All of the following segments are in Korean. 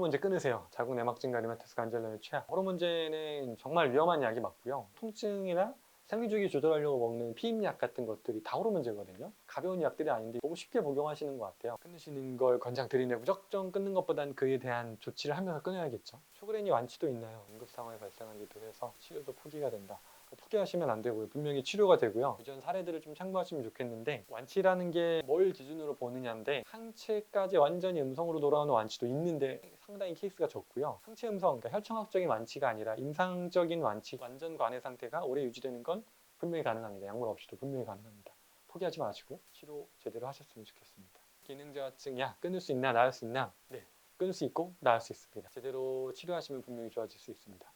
호르몬제 끊으세요. 자궁 내막증 가리마티스 관절염의 최악. 호르몬제는 정말 위험한 약이 맞고요. 통증이나 생리주기 조절하려고 먹는 피임약 같은 것들이 다 호르몬제거든요. 가벼운 약들이 아닌데 너무 쉽게 복용하시는 것 같아요. 끊으시는 걸 권장드리는데 무작정 끊는 것보단 그에 대한 조치를 하면서 끊어야겠죠. 쇼그레니 완치도 있나요? 응급 상황이 발생하기도 해서 치료도 포기가 된다. 포기하시면 안 되고요. 분명히 치료가 되고요. 이전 사례들을 좀 참고하시면 좋겠는데, 완치라는 게 뭘 기준으로 보느냐인데, 항체까지 완전히 음성으로 돌아오는 완치도 있는데 상당히 케이스가 적고요. 항체 음성, 그러니까 혈청학적인 완치가 아니라 임상적인 완치, 완전 관해 상태가 오래 유지되는 건 분명히 가능합니다. 약물 없이도 분명히 가능합니다. 포기하지 마시고 치료 제대로 하셨으면 좋겠습니다. 기능저하증 약 끊을 수 있나, 나을 수 있나? 네, 끊을 수 있고 나을 수 있습니다. 제대로 치료하시면 분명히 좋아질 수 있습니다.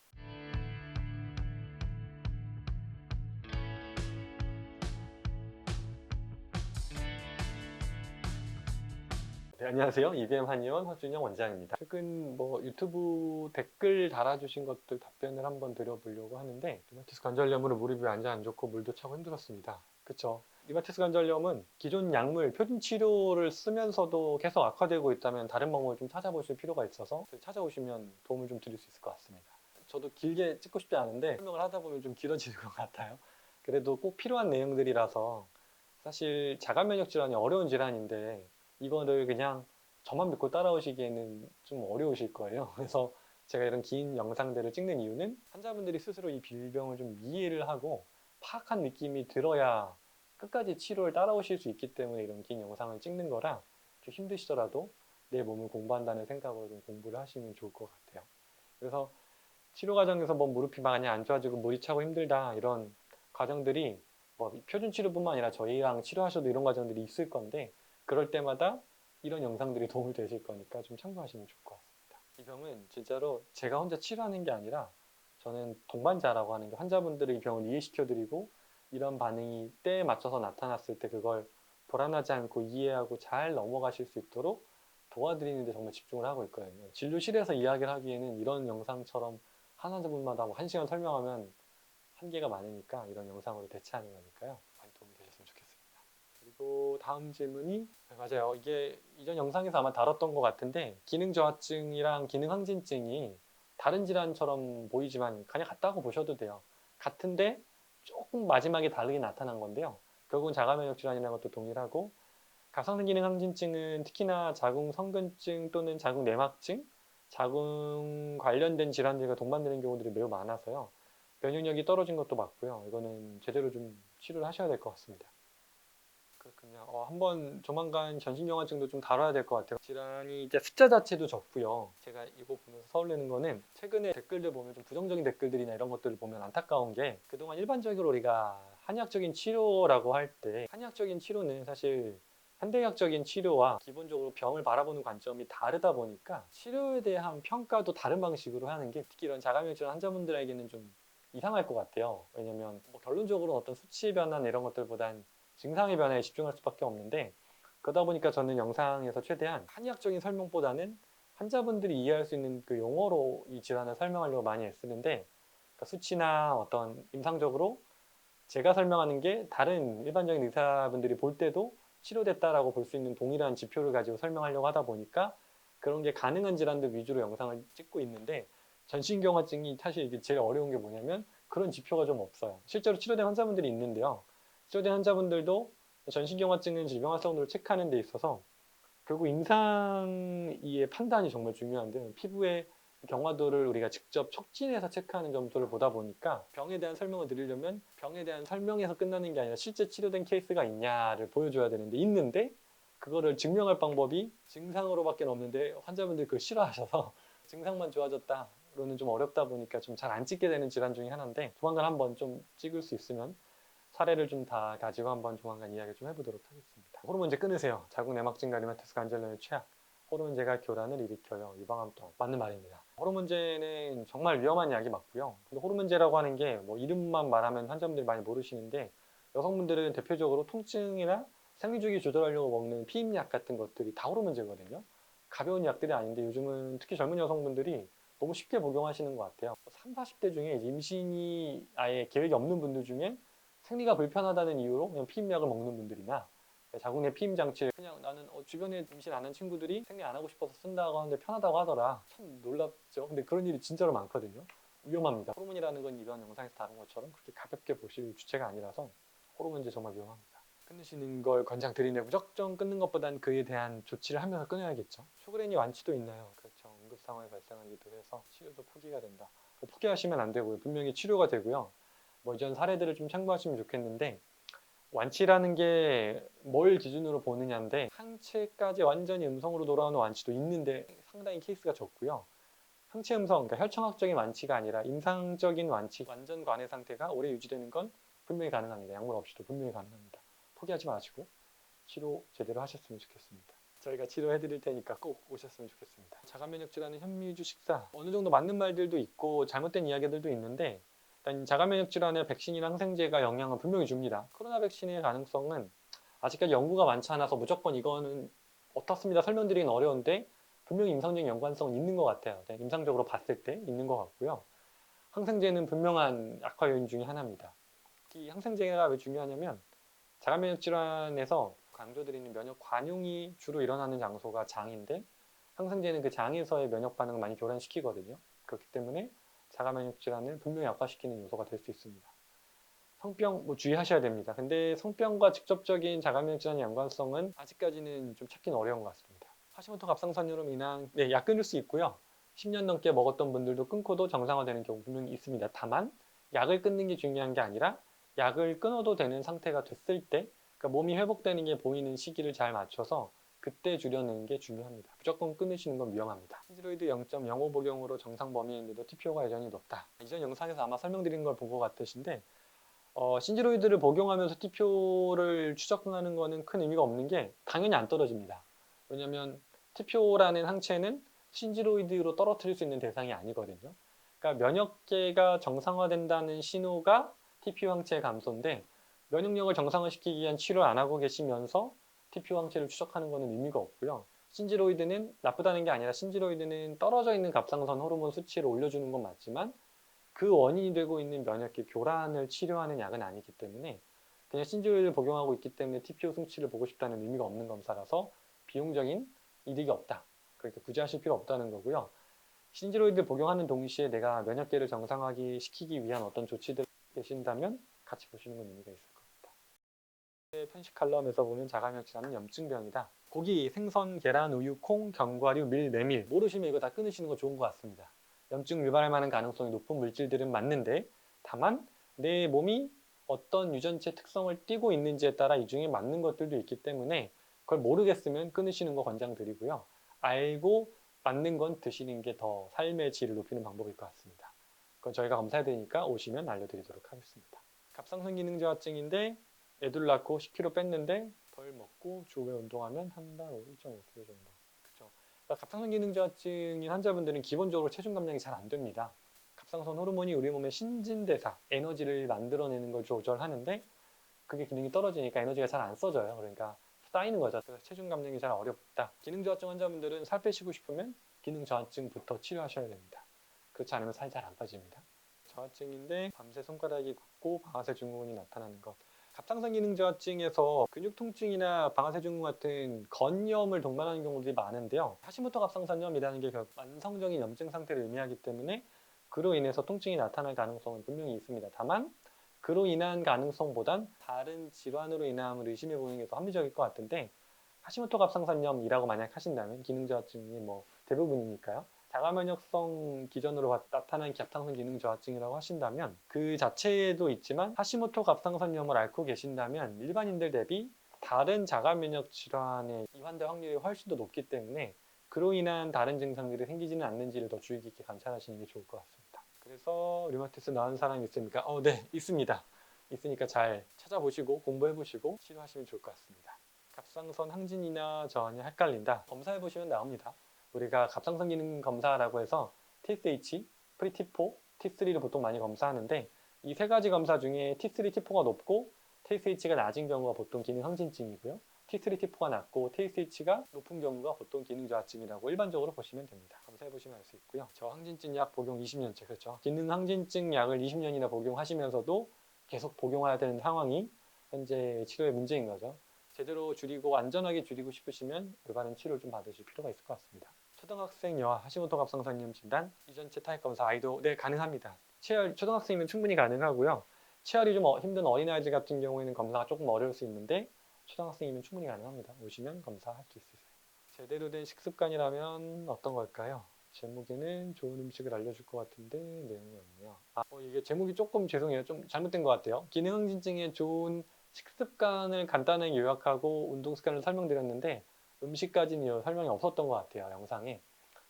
네, 안녕하세요. EBM 한의원 허준영 원장입니다. 최근 유튜브 댓글 달아주신 것들 답변을 한번 드려보려고 하는데, 리마티스 관절염으로 무릎이 완전 안 좋고 물도 차고 힘들었습니다. 그쵸? 리마티스 관절염은 기존 약물, 표준 치료를 쓰면서도 계속 악화되고 있다면 다른 방법을 좀 찾아보실 필요가 있어서 찾아오시면 도움을 좀 드릴 수 있을 것 같습니다. 저도 길게 찍고 싶지 않은데 설명을 하다 보면 좀 길어지는 것 같아요. 그래도 꼭 필요한 내용들이라서, 사실 자가면역 질환이 어려운 질환인데 이거를 그냥 저만 믿고 따라오시기에는 좀 어려우실 거예요. 그래서 제가 이런 긴 영상들을 찍는 이유는 환자분들이 스스로 이 질병을 좀 이해를 하고 파악한 느낌이 들어야 끝까지 치료를 따라오실 수 있기 때문에 이런 긴 영상을 찍는 거라, 좀 힘드시더라도 내 몸을 공부한다는 생각으로 좀 공부를 하시면 좋을 것 같아요. 그래서 치료 과정에서 무릎이 많이 안 좋아지고 물이 차고 힘들다 이런 과정들이 표준 치료뿐만 아니라 저희랑 치료하셔도 이런 과정들이 있을 건데, 그럴 때마다 이런 영상들이 도움이 되실 거니까 좀 참고하시면 좋을 것 같습니다. 이 병은 진짜로 제가 혼자 치료하는 게 아니라 저는 동반자라고 하는 게, 환자분들의 이 병을 이해시켜드리고 이런 반응이 때에 맞춰서 나타났을 때 그걸 불안하지 않고 이해하고 잘 넘어가실 수 있도록 도와드리는 데 정말 집중을 하고 있거든요. 진료실에서 이야기를 하기에는 이런 영상처럼 한 환자분마다 1시간 설명하면 한계가 많으니까 이런 영상으로 대체하는 거니까요. 많이 도움이 되셨으면 좋겠습니다. 그리고 다음 질문이, 맞아요. 이게 이전 영상에서 아마 다뤘던 것 같은데, 기능저하증이랑 기능항진증이 다른 질환처럼 보이지만 그냥 같다고 보셔도 돼요. 같은데 조금 마지막에 다르게 나타난 건데요. 결국은 자가면역 질환이라는 것도 동일하고, 갑상선기능항진증은 특히나 자궁 성근증 또는 자궁 내막증, 자궁 관련된 질환들과 동반되는 경우들이 매우 많아서요. 면역력이 떨어진 것도 맞고요. 이거는 제대로 좀 치료를 하셔야 될 것 같습니다. 그렇군요. 한번 조만간 전신경화증도 좀 다뤄야 될 것 같아요. 질환이 이제 숫자 자체도 적고요. 제가 이거 보면서 서울내는 거는, 최근에 댓글들 보면 좀 부정적인 댓글들이나 이런 것들을 보면 안타까운 게, 그동안 일반적으로 우리가 한의학적인 치료라고 할 때, 한의학적인 치료는 사실 현대의학적인 치료와 기본적으로 병을 바라보는 관점이 다르다 보니까 치료에 대한 평가도 다른 방식으로 하는 게, 특히 이런 자가면역 질환 환자분들에게는 좀 이상할 것 같아요. 왜냐면 결론적으로 어떤 수치 변화나 이런 것들보단 증상의 변화에 집중할 수밖에 없는데, 그러다 보니까 저는 영상에서 최대한 한의학적인 설명보다는 환자분들이 이해할 수 있는 그 용어로 이 질환을 설명하려고 많이 애쓰는데, 그러니까 수치나 어떤 임상적으로 제가 설명하는 게 다른 일반적인 의사분들이 볼 때도 치료됐다라고 볼 수 있는 동일한 지표를 가지고 설명하려고 하다 보니까 그런 게 가능한 질환들 위주로 영상을 찍고 있는데, 전신경화증이 사실 이게 제일 어려운 게 뭐냐면 그런 지표가 좀 없어요. 실제로 치료된 환자분들이 있는데요. 치료된 환자분들도 전신경화증은 질병 활성도를 체크하는 데 있어서 결국 임상의 판단이 정말 중요한데, 피부의 경화도를 우리가 직접 척진해서 체크하는 점들을 보다 보니까 병에 대한 설명을 드리려면 병에 대한 설명에서 끝나는 게 아니라 실제 치료된 케이스가 있냐를 보여줘야 되는데, 있는데 그거를 증명할 방법이 증상으로밖에 없는데 환자분들이 그걸 싫어하셔서 증상만 좋아졌다로는 좀 어렵다 보니까 좀 잘 안 찍게 되는 질환 중에 하나인데, 조만간 한번 좀 찍을 수 있으면 사례를 좀 다 가지고 한번 조만간 이야기 좀 해보도록 하겠습니다. 호르몬제 끊으세요. 자궁 내막증 가리마티스 관절염의 최악. 호르몬제가 교란을 일으켜요. 유방암 또한. 맞는 말입니다. 호르몬제는 정말 위험한 약이 맞고요. 근데 호르몬제라고 하는 게 이름만 말하면 환자분들이 많이 모르시는데, 여성분들은 대표적으로 통증이나 생리주기 조절하려고 먹는 피임약 같은 것들이 다 호르몬제거든요. 가벼운 약들이 아닌데 요즘은 특히 젊은 여성분들이 너무 쉽게 복용하시는 것 같아요. 30, 40대 중에 임신이 아예 계획이 없는 분들 중에 생리가 불편하다는 이유로 그냥 피임약을 먹는 분들이나, 자궁내 피임 장치를 그냥 나는 주변에 임신 안 한 친구들이 생리 안 하고 싶어서 쓴다고 하는데 편하다고 하더라. 참 놀랍죠. 근데 그런 일이 진짜로 많거든요. 위험합니다. 호르몬이라는 건 이번 영상에서 다룬 것처럼 그렇게 가볍게 보실 주체가 아니라서 호르몬제 정말 위험합니다. 끊으시는 걸 권장드리는데 무작정 끊는 것보단 그에 대한 조치를 하면서 끊어야겠죠. 쇼그레니 완치도 있나요? 그렇죠. 응급 상황이 발생하기도 해서 치료도 포기가 된다. 포기하시면 안 되고요. 분명히 치료가 되고요. 뭐 이전 사례들을 좀 참고하시면 좋겠는데 완치라는 게 뭘 기준으로 보느냐인데 항체까지 완전히 음성으로 돌아오는 완치도 있는데 상당히 케이스가 적고요. 항체 음성, 그러니까 혈청학적인 완치가 아니라 임상적인 완치, 완전 관해 상태가 오래 유지되는 건 분명히 가능합니다. 약물 없이도 분명히 가능합니다. 포기하지 마시고 치료 제대로 하셨으면 좋겠습니다. 저희가 치료해 드릴 테니까 꼭 오셨으면 좋겠습니다. 자가면역 질환은 현미주 식사 어느 정도 맞는 말들도 있고 잘못된 이야기들도 있는데 일단 자가면역 질환에 백신이나 항생제가 영향을 분명히 줍니다. 코로나 백신의 가능성은 아직까지 연구가 많지 않아서 무조건 이거는 어떻습니다 설명드리긴 어려운데 분명히 임상적인 연관성은 있는 것 같아요. 네, 임상적으로 봤을 때 있는 것 같고요. 항생제는 분명한 악화 요인 중에 하나입니다. 이 항생제가 왜 중요하냐면 자가면역 질환에서 강조드리는 면역 관용이 주로 일어나는 장소가 장인데 항생제는 그 장에서의 면역 반응을 많이 교란시키거든요. 그렇기 때문에 자가면역 질환을 분명히 악화시키는 요소가 될 수 있습니다. 성병 뭐 주의하셔야 됩니다. 근데 성병과 직접적인 자가면역 질환의 연관성은 아직까지는 좀 찾기는 어려운 것 같습니다. 하시모토 갑상선염으로 인한 약 끊을 수 있고요. 10년 넘게 먹었던 분들도 끊고도 정상화되는 경우 분명히 있습니다. 다만 약을 끊는 게 중요한 게 아니라 약을 끊어도 되는 상태가 됐을 때 그러니까 몸이 회복되는 게 보이는 시기를 잘 맞춰서 그때 줄여내는 게 중요합니다. 무조건 끊으시는 건 위험합니다. 신지로이드 0.05 복용으로 정상 범위인데도 TPO가 여전히 높다. 이전 영상에서 아마 설명드린 걸 본 것 같으신데 신지로이드를 복용하면서 TPO를 추적하는 거는 큰 의미가 없는 게 당연히 안 떨어집니다. 왜냐하면 TPO라는 항체는 신지로이드로 떨어뜨릴 수 있는 대상이 아니거든요. 그러니까 면역계가 정상화된다는 신호가 TPO 항체의 감소인데 면역력을 정상화시키기 위한 치료를 안 하고 계시면서 TPO 항체를 추적하는 것은 의미가 없고요. 신지로이드는 나쁘다는 게 아니라 신지로이드는 떨어져 있는 갑상선 호르몬 수치를 올려주는 건 맞지만 그 원인이 되고 있는 면역계 교란을 치료하는 약은 아니기 때문에 그냥 신지로이드를 복용하고 있기 때문에 TPO 수치를 보고 싶다는 의미가 없는 검사라서 비용적인 이득이 없다. 그러니까 굳이 하실 필요 없다는 거고요. 신지로이드 복용하는 동시에 내가 면역계를 정상화기 시키기 위한 어떤 조치들을 계신다면 같이 보시는 건 의미가 있을 겁니다. 편식 칼럼에서 보면 자가면역 질환은 염증병이다. 고기, 생선, 계란, 우유, 콩, 견과류, 밀, 메밀 모르시면 이거 다 끊으시는 거 좋은 것 같습니다. 염증 유발할 만한 가능성이 높은 물질들은 맞는데 다만 내 몸이 어떤 유전체 특성을 띠고 있는지에 따라 이 중에 맞는 것들도 있기 때문에 그걸 모르겠으면 끊으시는 거 권장드리고요. 알고 맞는 건 드시는 게 더 삶의 질을 높이는 방법일 것 같습니다. 그건 저희가 검사해 드리니까 오시면 알려드리도록 하겠습니다. 갑상선 기능 저하증인데 애들 낳고 10kg 뺐는데 덜 먹고 주 5회 운동하면 한 달 1.5kg 정도. 그죠? 그러니까 갑상선 기능 저하증인 환자분들은 기본적으로 체중 감량이 잘 안 됩니다. 갑상선 호르몬이 우리 몸의 신진대사, 에너지를 만들어내는 걸 조절하는데 그게 기능이 떨어지니까 에너지가 잘 안 써져요. 그러니까 쌓이는 거죠. 그래서 체중 감량이 잘 어렵다. 기능 저하증 환자분들은 살 빼시고 싶으면 기능 저하증부터 치료하셔야 됩니다. 그렇지 않으면 살 잘 안 빠집니다. 저하증인데 밤새 손가락이 붓고 방아쇠 증후군이 나타나는 것. 갑상선 기능 저하증에서 근육 통증이나 방아쇠 증후군 같은 건염을 동반하는 경우들이 많은데요. 하시모토 갑상선염이라는 게 만성적인 염증 상태를 의미하기 때문에 그로 인해서 통증이 나타날 가능성은 분명히 있습니다. 다만 그로 인한 가능성보단 다른 질환으로 인함을 의심해 보는 게 더 합리적일 것 같은데 하시모토 갑상선염이라고 만약 하신다면 기능 저하증이 뭐 대부분이니까요. 자가면역성 기전으로 나타난 갑상선 기능 저하증이라고 하신다면 그 자체에도 있지만 하시모토 갑상선염을 앓고 계신다면 일반인들 대비 다른 자가면역 질환에 이환될 확률이 훨씬 더 높기 때문에 그로 인한 다른 증상들이 생기지는 않는지를 더 주의 깊게 관찰하시는 게 좋을 것 같습니다. 그래서 류마티스 나은 사람이 있습니까? 네, 있습니다. 있으니까 잘 찾아보시고 공부해보시고 치료하시면 좋을 것 같습니다. 갑상선 항진이나 저하냐 헷갈린다. 검사해보시면 나옵니다. 우리가 갑상선 기능 검사라고 해서 TSH, 프리T4, T3를 보통 많이 검사하는데 이 세 가지 검사 중에 T3, T4가 높고 TSH가 낮은 경우가 보통 기능 항진증이고요. T3, T4가 낮고 TSH가 높은 경우가 보통 기능 저하증이라고 일반적으로 보시면 됩니다. 검사해보시면 알 수 있고요. 저항진증 약 복용 20년째, 그렇죠? 기능 항진증 약을 20년이나 복용하시면서도 계속 복용해야 되는 상황이 현재 치료의 문제인 거죠. 제대로 줄이고 안전하게 줄이고 싶으시면 올바른 치료를 좀 받으실 필요가 있을 것 같습니다. 초등학생 여아 하시모토 갑상선염 진단, 유전체 타입 검사 아이도 네 가능합니다. 초등학생이면 충분히 가능하고요. 체열이 좀 힘든 어린아이들 같은 경우에는 검사가 조금 어려울 수 있는데 초등학생이면 충분히 가능합니다. 오시면 검사할 수 있으세요. 제대로 된 식습관이라면 어떤 걸까요? 제목에는 좋은 음식을 알려줄 것 같은데 내용이 없네요. 이게 제목이 조금 죄송해요. 좀 잘못된 것 같아요. 기능항진증에 좋은 식습관을 간단하게 요약하고 운동 습관을 설명드렸는데 음식까지는 설명이 없었던 것 같아요. 영상에.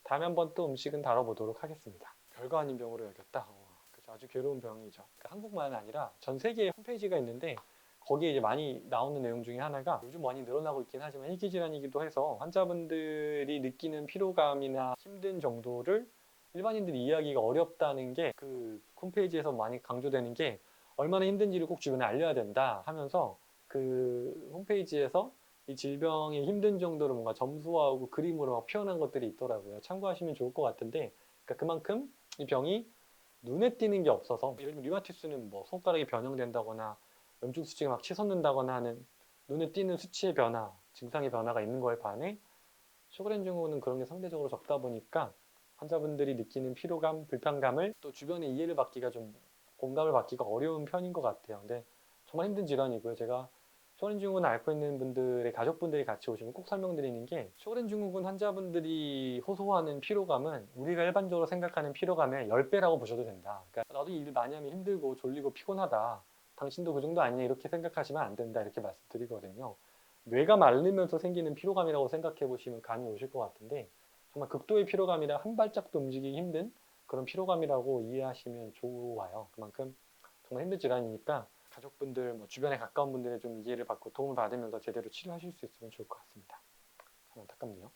다음에 한번 또 음식은 다뤄보도록 하겠습니다. 별거 아닌 병으로 여겼다. 그죠. 아주 괴로운 병이죠. 그러니까 한국만은 아니라 전 세계에 홈페이지가 있는데 거기에 이제 많이 나오는 내용 중에 하나가 요즘 많이 늘어나고 있긴 하지만 희귀질환이기도 해서 환자분들이 느끼는 피로감이나 힘든 정도를 일반인들이 이해하기가 어렵다는 게 그 홈페이지에서 많이 강조되는 게 얼마나 힘든지를 꼭 주변에 알려야 된다 하면서 그 홈페이지에서 이 질병의 힘든 정도를 뭔가 점수화하고 그림으로 막 표현한 것들이 있더라고요. 참고하시면 좋을 것 같은데 그러니까 그만큼 이 병이 눈에 띄는 게 없어서 예를 들면 류마티스는 뭐 손가락이 변형된다거나 염증 수치가 막 치솟는다거나 하는 눈에 띄는 수치의 변화, 증상의 변화가 있는 거에 반해 쇼그렌 증후군은 그런 게 상대적으로 적다 보니까 환자분들이 느끼는 피로감, 불편감을 또 주변의 이해를 받기가 좀 공감을 받기가 어려운 편인 것 같아요. 근데 정말 힘든 질환이고요. 제가 쇼그렌 증후군 앓고 있는 분들의 가족분들이 같이 오시면 꼭 설명드리는 게 쇼그렌 증후군 환자분들이 호소하는 피로감은 우리가 일반적으로 생각하는 피로감의 10배라고 보셔도 된다. 그러니까 나도 일 많이 하면 힘들고 졸리고 피곤하다. 당신도 그 정도 아니냐 이렇게 생각하시면 안 된다 이렇게 말씀드리거든요. 뇌가 마르면서 생기는 피로감이라고 생각해 보시면 감이 오실 것 같은데 정말 극도의 피로감이라 한 발짝도 움직이기 힘든 그런 피로감이라고 이해하시면 좋아요. 그만큼 정말 힘든 질환이니까 가족분들, 뭐 주변에 가까운 분들의 좀 이해를 받고 도움을 받으면서 제대로 치료하실 수 있으면 좋을 것 같습니다. 참 안타깝네요.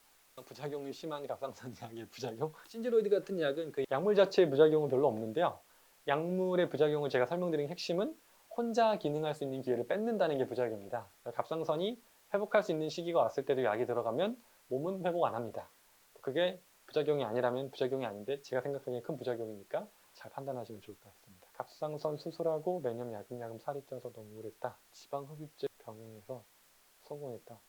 부작용이 심한 갑상선 약의 부작용? 신지로이드 같은 약은 그 약물 자체의 부작용은 별로 없는데요. 약물의 부작용을 제가 설명드린 핵심은 혼자 기능할 수 있는 기회를 뺏는다는 게 부작용이다. 갑상선이 회복할 수 있는 시기가 왔을 때도 약이 들어가면 몸은 회복 안 합니다. 그게 부작용이 아니라면 부작용이 아닌데 제가 생각하기엔 큰 부작용이니까 잘 판단하시면 좋을 것 같습니다. 갑상선 수술하고 매년 야금야금 살이 쪄서 너무 우울했다. 지방흡입제 병행해서 성공했다.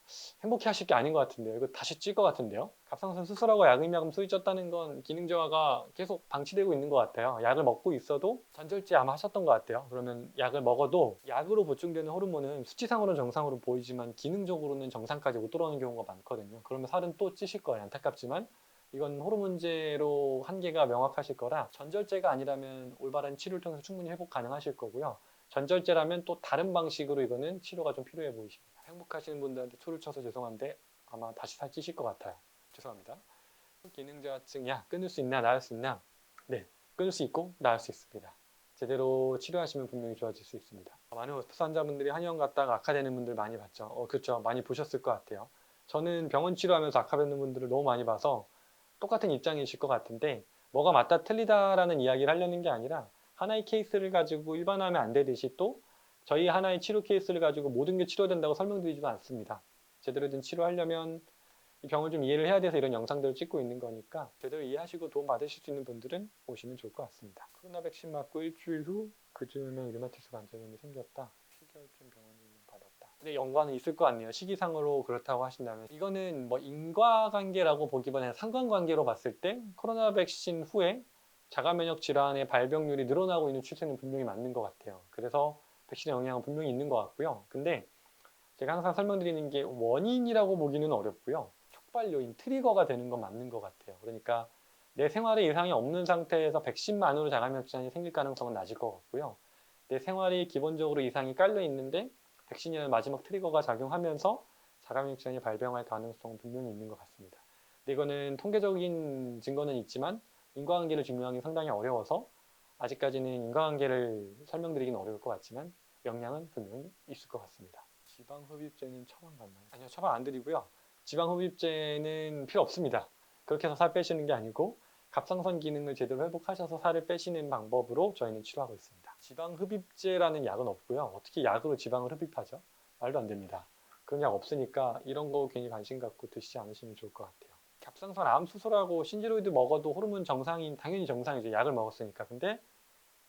행복해 하실 게 아닌 것 같은데요. 이거 다시 찔 것 같은데요. 갑상선 수술하고 야금야금 수위 쪘다는 건 기능 저하가 계속 방치되고 있는 것 같아요. 약을 먹고 있어도 전절제 아마 하셨던 것 같아요. 그러면 약을 먹어도 약으로 보충되는 호르몬은 수치상으로는 정상으로 보이지만 기능적으로는 정상까지 못 돌아오는 경우가 많거든요. 그러면 살은 또 찌실 거예요. 안타깝지만 이건 호르몬제로 한계가 명확하실 거라 전절제가 아니라면 올바른 치료를 통해서 충분히 회복 가능하실 거고요. 전절제라면 또 다른 방식으로 이거는 치료가 좀 필요해 보이십니다. 행복하시는 분들한테 초를 쳐서 죄송한데 아마 다시 살찌실 것 같아요. 죄송합니다. 기능저하증 약 끊을 수 있나 나을 수 있나? 네, 끊을 수 있고 나을 수 있습니다. 제대로 치료하시면 분명히 좋아질 수 있습니다. 많은 호스피스 환자분들이 한의원 갔다가 악화되는 분들 많이 봤죠. 그렇죠. 많이 보셨을 것 같아요. 저는 병원 치료하면서 악화되는 분들을 너무 많이 봐서 똑같은 입장이실 것 같은데 뭐가 맞다 틀리다라는 이야기를 하려는 게 아니라 하나의 케이스를 가지고 일반화하면 안 되듯이 또 저희 하나의 치료 케이스를 가지고 모든 게 치료된다고 설명드리지도 않습니다. 제대로 된 치료하려면 이 병을 좀 이해를 해야 돼서 이런 영상들을 찍고 있는 거니까 제대로 이해하시고 도움 받으실 수 있는 분들은 오시면 좋을 것 같습니다. 코로나 백신 맞고 일주일 후 그즈음에 류마티스 관절염이 생겼다. 피결증 병원에 있는 받았다. 근데 연관은 있을 것 같네요. 시기상으로 그렇다고 하신다면 이거는 뭐 인과관계라고 보기보다는 상관관계로 봤을 때 코로나 백신 후에 자가면역 질환의 발병률이 늘어나고 있는 추세는 분명히 맞는 것 같아요. 그래서 백신의 영향은 분명히 있는 것 같고요. 근데 제가 항상 설명드리는 게 원인이라고 보기는 어렵고요. 촉발 요인, 트리거가 되는 건 맞는 것 같아요. 그러니까 내 생활에 이상이 없는 상태에서 백신만으로 자가면역 질환이 생길 가능성은 낮을 것 같고요. 내 생활이 기본적으로 이상이 깔려 있는데 백신이라는 마지막 트리거가 작용하면서 자가면역 질환이 발병할 가능성은 분명히 있는 것 같습니다. 근데 이거는 통계적인 증거는 있지만 인과관계를 증명하기 상당히 어려워서 아직까지는 인과관계를 설명드리기는 어려울 것 같지만 영향은 분명히 있을 것 같습니다. 지방흡입제는 처방 받나요? 아니요, 처방 안 드리고요. 지방흡입제는 필요 없습니다. 그렇게 해서 살 빼시는 게 아니고 갑상선 기능을 제대로 회복하셔서 살을 빼시는 방법으로 저희는 치료하고 있습니다. 지방흡입제라는 약은 없고요. 어떻게 약으로 지방을 흡입하죠? 말도 안 됩니다. 그런 약 없으니까 이런 거 괜히 관심 갖고 드시지 않으시면 좋을 것 같아요. 갑상선 암 수술하고 신지로이드 먹어도 호르몬 정상인 당연히 정상이죠. 약을 먹었으니까. 근데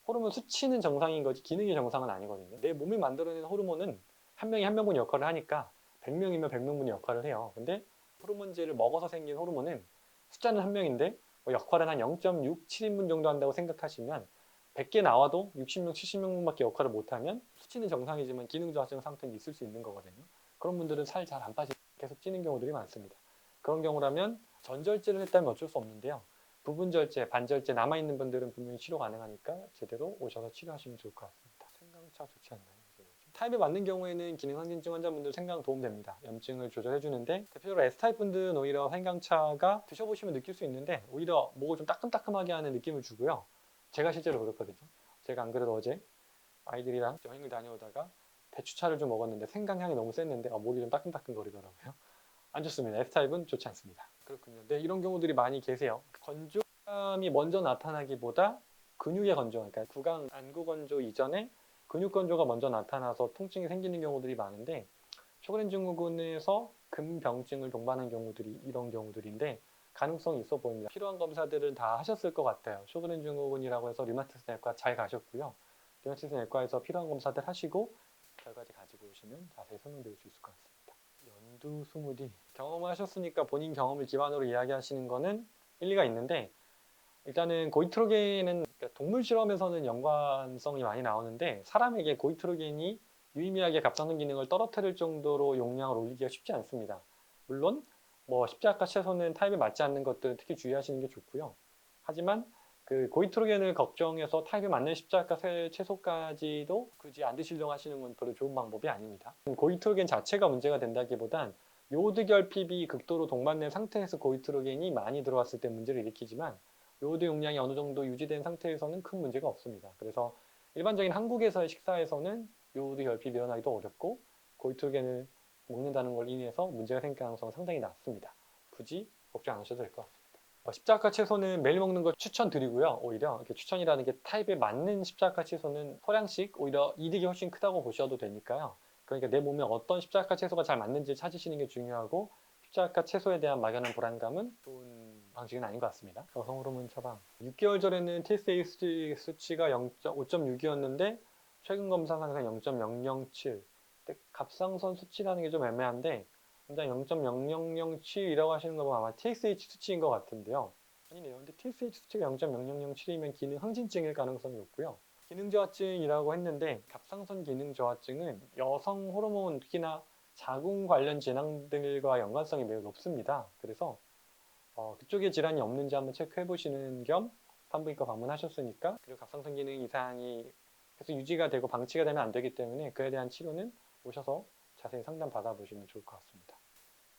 호르몬 수치는 정상인 거지 기능이 정상은 아니거든요. 내 몸이 만들어내는 호르몬은 한 명이 한 명분 역할을 하니까 100명이면 100명분의 역할을 해요. 근데 호르몬제를 먹어서 생긴 호르몬은 숫자는 한 명인데 역할은 한 0.67인분 정도 한다고 생각하시면 100개 나와도 60명, 70명밖에 역할을 못하면 수치는 정상이지만 기능 저하증 상태는 있을 수 있는 거거든요. 그런 분들은 살 잘 안 빠지고 계속 찌는 경우들이 많습니다. 그런 경우라면 전절제를 했다면 어쩔 수 없는데요. 부분절제, 반절제 남아있는 분들은 분명히 치료 가능하니까 제대로 오셔서 치료하시면 좋을 것 같습니다. 생강차 좋지 않나요? 타입에 맞는 경우에는 기능 항진증 환자분들 생강 도움됩니다. 염증을 조절해주는데 대표적으로 S타입 분들은 오히려 생강차가 드셔보시면 느낄 수 있는데 오히려 목을 좀 따끔따끔하게 하는 느낌을 주고요. 제가 실제로 그렇거든요. 제가 안 그래도 어제 아이들이랑 여행을 다녀오다가 대추차를 좀 먹었는데 생강향이 너무 셌는데 목이 좀 따끔따끔거리더라고요. 안 좋습니다. F타입은 좋지 않습니다. 그렇군요. 네, 이런 경우들이 많이 계세요. 건조감이 먼저 나타나기보다 근육의 건조, 그러니까 구강 안구 건조 이전에 근육 건조가 먼저 나타나서 통증이 생기는 경우들이 많은데 쇼그렌 증후군에서 근병증을 동반한 경우들이 이런 경우들인데 가능성이 있어 보입니다. 필요한 검사들을 다 하셨을 것 같아요. 쇼그렌 증후군이라고 해서 류마티스 내과 잘 가셨고요. 류마티스 내과에서 필요한 검사들 하시고 결과지 가지고 오시면 자세히 설명드릴 수 있을 것 같습니다. 연두 스무디 경험을 하셨으니까 본인 경험을 기반으로 이야기하시는 거는 일리가 있는데 일단은 고이트로겐은 그러니까 동물 실험에서는 연관성이 많이 나오는데 사람에게 고이트로겐이 유의미하게 갑상선 기능을 떨어뜨릴 정도로 용량을 올리기가 쉽지 않습니다. 물론 뭐 십자가 채소는 타입에 맞지 않는 것들 특히 주의하시는 게 좋고요. 하지만 그 고이트로겐을 걱정해서 타입에 맞는 십자가 채소까지도 굳이 안 드시려고 하시는 건 별로 좋은 방법이 아닙니다. 고이트로겐 자체가 문제가 된다기보단 요오드 결핍이 극도로 동반된 상태에서 고이트로겐이 많이 들어왔을 때 문제를 일으키지만 요오드 용량이 어느 정도 유지된 상태에서는 큰 문제가 없습니다. 그래서 일반적인 한국에서의 식사에서는 요오드 결핍이 일어나기도 어렵고 고이트로겐을 먹는다는 걸 인해서 문제가 생길 가능성은 상당히 낮습니다. 굳이 걱정 안 하셔도 될 것 같습니다. 십자가 채소는 매일 먹는 걸 추천드리고요. 오히려 이렇게 추천이라는 게 타입에 맞는 십자가 채소는 소량씩 오히려 이득이 훨씬 크다고 보셔도 되니까요. 그러니까 내 몸에 어떤 십자가 채소가 잘 맞는지 찾으시는 게 중요하고 십자가 채소에 대한 막연한 불안감은 좋은 방식은 아닌 것 같습니다. 여성 호르몬 처방 6개월 전에는 TSH 수치가 5.6이었는데 최근 검사상에서 0.007 갑상선 수치라는 게 좀 애매한데 일단 0.0007이라고 하시는 거 보면 아마 TSH 수치인 것 같은데요. 아니네요. 근데 TSH 수치가 0.0007이면 기능 항진증일 가능성이 높고요. 기능 저하증이라고 했는데 갑상선 기능 저하증은 여성 호르몬 특히나 자궁 관련 질환들과 연관성이 매우 높습니다. 그래서 그쪽에 질환이 없는지 한번 체크해 보시는 겸 산부인과 방문하셨으니까 그리고 갑상선 기능 이상이 계속 유지가 되고 방치가 되면 안 되기 때문에 그에 대한 치료는 오셔서 자세히 상담 받아보시면 좋을 것 같습니다.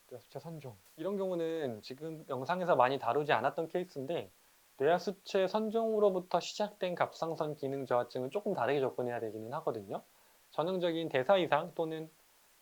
뇌하수체 선종 이런 경우는 지금 영상에서 많이 다루지 않았던 케이스인데 뇌하수체 선종으로부터 시작된 갑상선 기능 저하증은 조금 다르게 접근해야 되기는 하거든요. 전형적인 대사 이상 또는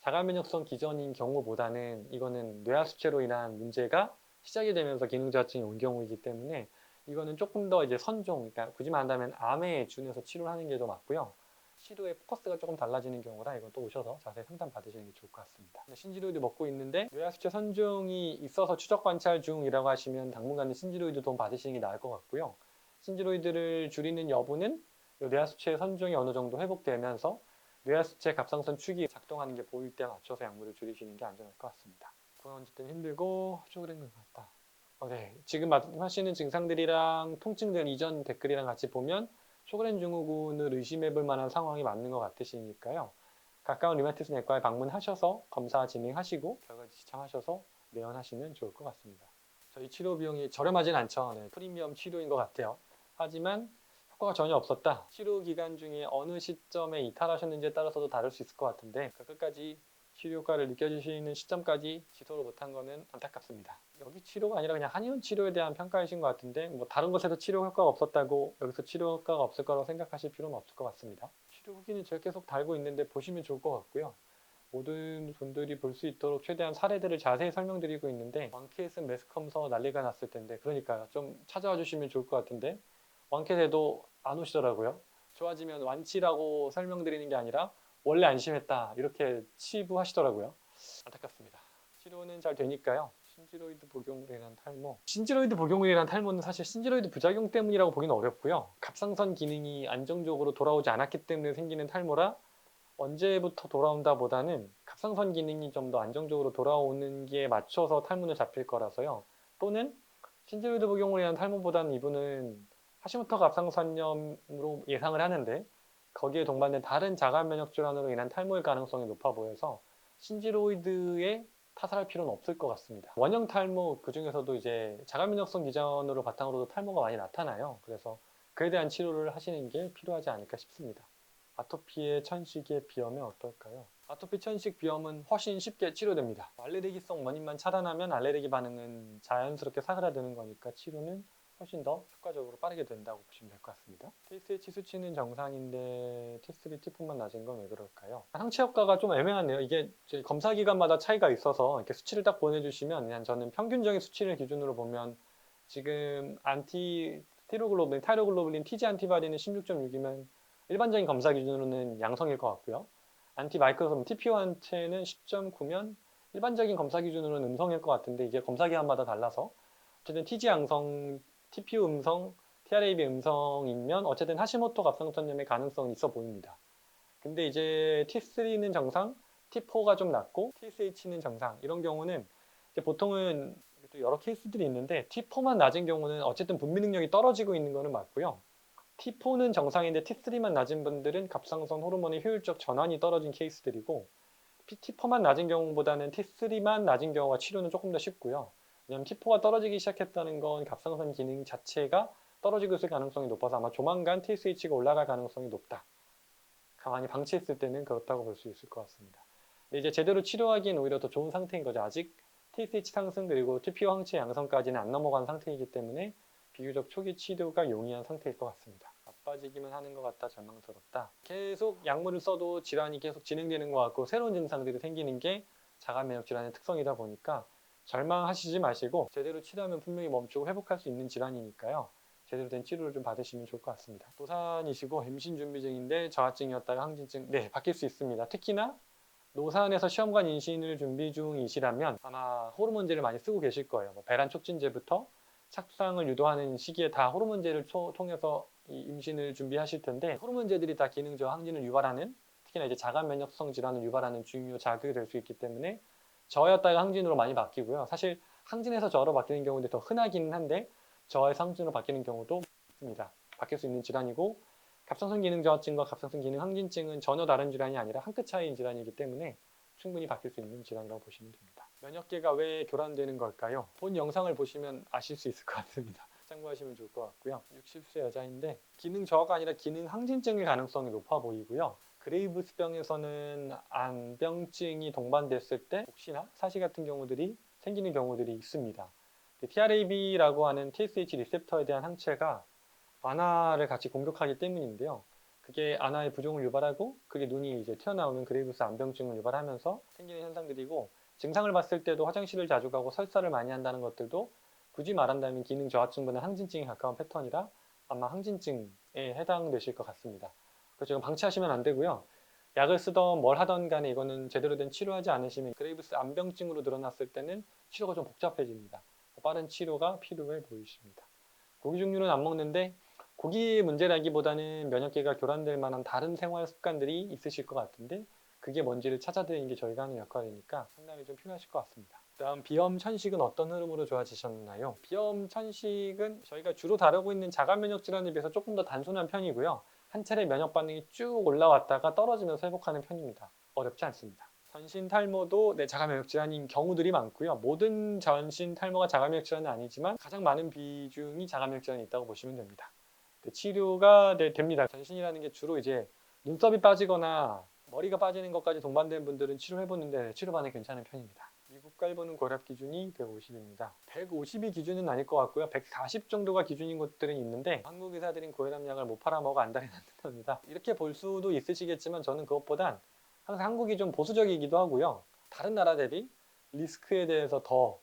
자가면역성 기전인 경우보다는 이거는 뇌하수체로 인한 문제가 시작이 되면서 기능 저하증이 온 경우이기 때문에 이거는 조금 더 이제 선종, 그러니까 굳이 말한다면 암에 준해서 치료를 하는 게 더 맞고요. 치료의 포커스가 조금 달라지는 경우라 이건 또 오셔서 자세히 상담 받으시는 게 좋을 것 같습니다. 신지로이드 먹고 있는데 뇌하수체 선종이 있어서 추적 관찰 중이라고 하시면 당분간은 신지로이드 도움 받으시는 게 나을 것 같고요. 신지로이드를 줄이는 여부는 뇌하수체 선종이 어느 정도 회복되면서 뇌하수체 갑상선 축이 작동하는 게 보일 때 맞춰서 약물을 줄이시는 게 안전할 것 같습니다. 구강 때는 힘들고 쪼그린 것 같다. 네. 지금 말씀하시는 증상들이랑 통증들 이전 댓글이랑 같이 보면 쇼그렌 증후군을 의심해 볼 만한 상황이 맞는 것 같으시니까요. 가까운 류마티스 내과에 방문하셔서 검사 진행하시고 결과지 시청하셔서 내원하시면 좋을 것 같습니다. 저희 치료 비용이 저렴하진 않죠. 네, 프리미엄 치료인 것 같아요. 하지만 효과가 전혀 없었다. 치료 기간 중에 어느 시점에 이탈하셨는지에 따라서도 다를 수 있을 것 같은데 끝까지 치료 효과를 느껴지시는 시점까지 지속을 못한 거는 안타깝습니다. 여기 치료가 아니라 그냥 한의원 치료에 대한 평가이신 것 같은데 뭐 다른 곳에서 치료 효과가 없었다고 여기서 치료 효과가 없을 거라고 생각하실 필요는 없을 것 같습니다. 치료 후기는 제가 계속 달고 있는데 보시면 좋을 것 같고요. 모든 분들이 볼 수 있도록 최대한 사례들을 자세히 설명드리고 있는데 왕캣은 매스컴서 난리가 났을 텐데 그러니까 좀 찾아와 주시면 좋을 것 같은데 왕캣에도 안 오시더라고요. 좋아지면 완치라고 설명드리는 게 아니라 원래 안심했다 이렇게 치부하시더라고요. 안타깝습니다. 치료는 잘 되니까요. 신지로이드 복용으로 인한 탈모. 신지로이드 복용으로 인한 탈모는 사실 신지로이드 부작용 때문이라고 보기는 어렵고요. 갑상선 기능이 안정적으로 돌아오지 않았기 때문에 생기는 탈모라 언제부터 돌아온다 보다는 갑상선 기능이 좀 더 안정적으로 돌아오는 게 맞춰서 탈모는 잡힐 거라서요. 또는 신제로이드 복용을 위한 탈모보다는 이분은 하시모토 갑상선염으로 예상을 하는데 거기에 동반된 다른 자가 면역 질환으로 인한 탈모일 가능성이 높아 보여서 신제로이드에 타살할 필요는 없을 것 같습니다. 원형 탈모 그중에서도 이제 자가 면역성 기전으로 바탕으로도 탈모가 많이 나타나요. 그래서 그에 대한 치료를 하시는 게 필요하지 않을까 싶습니다. 아토피의 천식의 비염은 어떨까요? 아토피 천식 비염은 훨씬 쉽게 치료됩니다. 알레르기성 원인만 차단하면 알레르기 반응은 자연스럽게 사그라드는 거니까 치료는 훨씬 더 효과적으로 빠르게 된다고 보시면 될 것 같습니다. TSH 수치는 정상인데 T3, T4만 낮은 건 왜 그럴까요? 항체 효과가 좀 애매하네요. 이게 검사 기간마다 차이가 있어서 이렇게 수치를 딱 보내주시면 그냥 저는 평균적인 수치를 기준으로 보면 지금 티로글로불린, 타이로글로불린, TG 안티바디는 16.6이면 일반적인 검사 기준으로는 양성일 것 같고요. 안티마이크로솜 TPO한테는 10.9면 일반적인 검사 기준으로는 음성일 것 같은데 이게 검사 기간마다 달라서 어쨌든 TG 양성, TPO 음성, TRAB 음성이면 어쨌든 하시모토 갑상선염의 가능성이 있어 보입니다. 근데 이제 T3는 정상, T4가 좀 낮고 TSH는 정상 이런 경우는 이제 보통은 또 여러 케이스들이 있는데 T4만 낮은 경우는 어쨌든 분비 능력이 떨어지고 있는 거는 맞고요. T4는 정상인데 T3만 낮은 분들은 갑상선 호르몬의 효율적 전환이 떨어진 케이스들이고 T4만 낮은 경우보다는 T3만 낮은 경우가 치료는 조금 더 쉽고요. 왜냐하면 T4가 떨어지기 시작했다는 건 갑상선 기능 자체가 떨어지고 있을 가능성이 높아서 아마 조만간 TSH가 올라갈 가능성이 높다. 가만히 방치했을 때는 그렇다고 볼 수 있을 것 같습니다. 근데 이제 제대로 치료하기엔 오히려 더 좋은 상태인 거죠. 아직 TSH 상승 그리고 TPO 항체 양성까지는 안 넘어간 상태이기 때문에 비교적 초기 치료가 용이한 상태일 것 같습니다. 나빠지기만 하는 것 같다, 절망스럽다. 계속 약물을 써도 질환이 계속 진행되는 것 같고 새로운 증상들이 생기는 게 자가면역 질환의 특성이다 보니까 절망하시지 마시고 제대로 치료하면 분명히 멈추고 회복할 수 있는 질환이니까요. 제대로 된 치료를 좀 받으시면 좋을 것 같습니다. 노산이시고 임신 준비 중인데 저하증이었다가 항진증, 네, 바뀔 수 있습니다. 특히나 노산에서 시험관 임신을 준비 중이시라면 아마 호르몬제를 많이 쓰고 계실 거예요. 뭐 배란 촉진제부터 착상을 유도하는 시기에 다 호르몬제를 통해서 임신을 준비하실 텐데 호르몬제들이 다 기능 저하 항진을 유발하는 특히나 이제 자가 면역성 질환을 유발하는 중요 자극이 될 수 있기 때문에 저였다가 항진으로 많이 바뀌고요. 사실 항진에서 저로 바뀌는 경우도 더 흔하기는 한데 저하에서 항진으로 바뀌는 경우도 있습니다. 바뀔 수 있는 질환이고 갑상선 기능 저하증과 갑상선 기능 항진증은 전혀 다른 질환이 아니라 한 끗 차이인 질환이기 때문에 충분히 바뀔 수 있는 질환이라고 보시면 됩니다. 면역계가 왜 교란되는 걸까요? 본 영상을 보시면 아실 수 있을 것 같습니다. 참고하시면 좋을 것 같고요. 60세 여자인데 기능 저하가 아니라 기능 항진증일 가능성이 높아 보이고요. 그레이브스병에서는 안병증이 동반됐을 때 혹시나 사시 같은 경우들이 생기는 경우들이 있습니다. TRAB라고 하는 TSH 리셉터에 대한 항체가 안화를 같이 공격하기 때문인데요. 그게 안화의 부종을 유발하고 그게 눈이 이제 튀어나오는 그레이브스 안병증을 유발하면서 생기는 현상들이고 증상을 봤을 때도 화장실을 자주 가고 설사를 많이 한다는 것들도 굳이 말한다면 기능 저하증보다 항진증에 가까운 패턴이라 아마 항진증에 해당되실 것 같습니다. 그래서 지금 방치하시면 안 되고요. 약을 쓰던 뭘 하던 간에 이거는 제대로 된 치료하지 않으시면 그레이브스 안병증으로 드러났을 때는 치료가 좀 복잡해집니다. 빠른 치료가 필요해 보이십니다. 고기 종류는 안 먹는데 고기의 문제라기보다는 면역계가 교란될 만한 다른 생활 습관들이 있으실 것 같은데 그게 뭔지를 찾아드리는 게 저희가 하는 역할이니까 상담이 좀 필요하실 것 같습니다. 다음 비염 천식은 어떤 흐름으로 좋아지셨나요? 비염 천식은 저희가 주로 다루고 있는 자가 면역 질환에 비해서 조금 더 단순한 편이고요. 한 차례 면역 반응이 쭉 올라왔다가 떨어지면서 회복하는 편입니다. 어렵지 않습니다. 전신 탈모도 자가 면역 질환인 경우들이 많고요. 모든 전신 탈모가 자가 면역 질환은 아니지만 가장 많은 비중이 자가 면역 질환이 있다고 보시면 됩니다. 치료가 됩니다. 전신이라는 게 주로 이제 눈썹이 빠지거나 머리가 빠지는 것까지 동반된 분들은 치료해보는데 치료 반응이 괜찮은 편입니다. 미국 깔보는 고혈압 기준이 150입니다. 150이 기준은 아닐 것 같고요. 140 정도가 기준인 곳들은 있는데 한국 의사들은 고혈압약을 못 팔아먹어 안달이 난답니다. 이렇게 볼 수도 있으시겠지만 저는 그것보단 항상 한국이 좀 보수적이기도 하고요. 다른 나라 대비 리스크에 대해서 더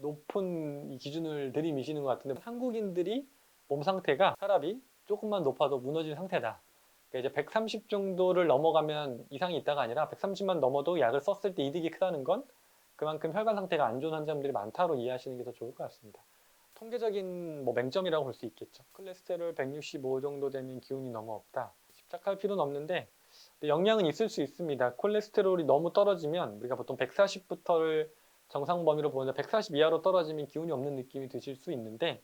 높은 이 기준을 들이미시는 것 같은데 한국인들이 몸 상태가 혈압이 조금만 높아도 무너진 상태다. 그러니까 이제 130 정도를 넘어가면 이상이 있다가 아니라 130만 넘어도 약을 썼을 때 이득이 크다는 건 그만큼 혈관 상태가 안 좋은 환자분들이 많다로 이해하시는 게 더 좋을 것 같습니다. 통계적인 맹점이라고 볼 수 있겠죠. 콜레스테롤 165 정도 되면 기운이 너무 없다. 집착할 필요는 없는데 근데 영향은 있을 수 있습니다. 콜레스테롤이 너무 떨어지면 우리가 보통 140부터를 정상 범위로 보는데 140 이하로 떨어지면 기운이 없는 느낌이 드실 수 있는데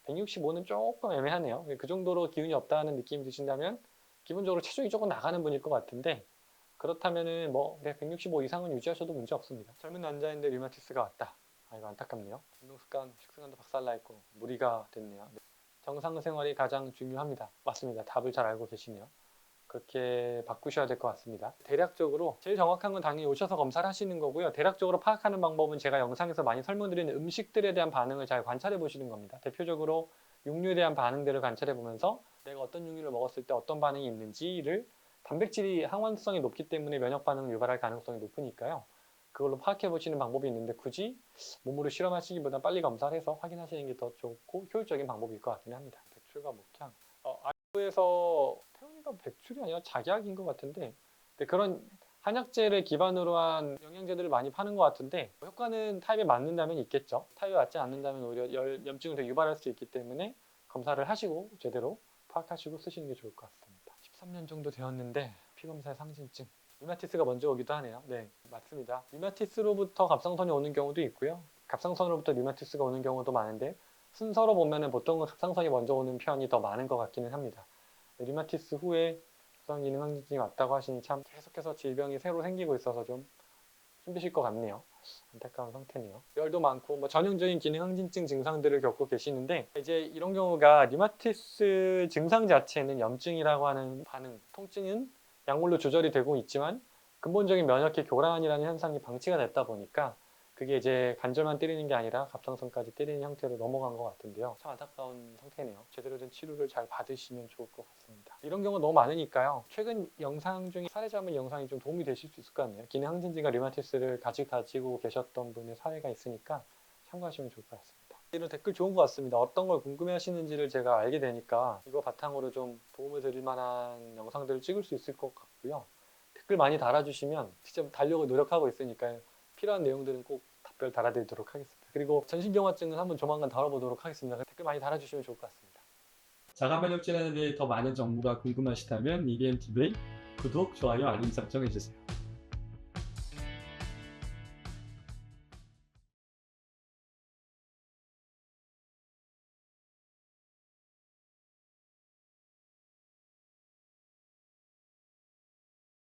165는 조금 애매하네요. 그 정도로 기운이 없다는 느낌이 드신다면 기본적으로 체중이 조금 나가는 분일 것 같은데 그렇다면은 뭐 165 이상은 유지하셔도 문제 없습니다. 젊은 남자인데 류마티스가 왔다. 아 이거 안타깝네요. 운동 습관, 식습관도 박살나 있고 무리가 됐네요. 네. 정상 생활이 가장 중요합니다. 맞습니다. 답을 잘 알고 계시네요. 그렇게 바꾸셔야 될 것 같습니다. 대략적으로 제일 정확한 건 당연히 오셔서 검사를 하시는 거고요. 대략적으로 파악하는 방법은 제가 영상에서 많이 설명드리는 음식들에 대한 반응을 잘 관찰해 보시는 겁니다. 대표적으로 육류에 대한 반응들을 관찰해 보면서 내가 어떤 육류를 먹었을 때 어떤 반응이 있는지를 단백질이 항원성이 높기 때문에 면역 반응을 유발할 가능성이 높으니까요. 그걸로 파악해 보시는 방법이 있는데 굳이 몸으로 실험하시기보다 빨리 검사를 해서 확인하시는 게 더 좋고 효율적인 방법일 것 같긴 합니다. 백출과 목향. 아이브에서 태훈이가 백출이 아니라 작약인 것 같은데 그런 한약재를 기반으로 한 영양제들을 많이 파는 것 같은데 효과는 타입에 맞는다면 있겠죠. 타입에 맞지 않는다면 오히려 염증을 더 유발할 수 있기 때문에 검사를 하시고 제대로 파악하시고 쓰시는 게 좋을 것 같습니다. 13년 정도 되었는데 피검사의 상진증 류마티스가 먼저 오기도 하네요. 네, 맞습니다. 류마티스로부터 갑상선이 오는 경우도 있고요. 갑상선으로부터 류마티스가 오는 경우도 많은데 순서로 보면은 보통은 갑상선이 먼저 오는 편이 더 많은 것 같기는 합니다. 류마티스 후에 갑상기능 항진증이 왔다고 하시니 참 계속해서 질병이 새로 생기고 있어서 좀 힘드실 것 같네요. 안타까운 상태네요. 열도 많고 뭐 전형적인 기능 항진증 증상들을 겪고 계시는데 이제 이런 경우가 류마티스 증상 자체는 염증이라고 하는 반응, 통증은 약물로 조절이 되고 있지만 근본적인 면역계 교란이라는 현상이 방치가 됐다 보니까 그게 이제 관절만 때리는 게 아니라 갑상선까지 때리는 형태로 넘어간 것 같은데요. 참 안타까운 상태네요. 제대로 된 치료를 잘 받으시면 좋을 것 같습니다. 이런 경우 너무 많으니까요. 최근 영상 중에 사례 잡은 영상이 좀 도움이 되실 수 있을 것 같네요. 기능 항진증과 류마티스를 가지고 계셨던 분의 사례가 있으니까 참고하시면 좋을 것 같습니다. 이런 댓글 좋은 것 같습니다. 어떤 걸 궁금해 하시는지를 제가 알게 되니까 이거 바탕으로 좀 도움을 드릴 만한 영상들을 찍을 수 있을 것 같고요. 댓글 많이 달아주시면 직접 달려고 노력하고 있으니까요. 필요한 내용들은 꼭 답변 달아드리도록 하겠습니다. 그리고 전신경화증은 한번 조만간 다뤄보도록 하겠습니다. 댓글 많이 달아주시면 좋을 것 같습니다. 자가면역 질환에 대해 더 많은 정보가 궁금하시다면 EBM TV의 구독, 좋아요, 알림 설정 해주세요.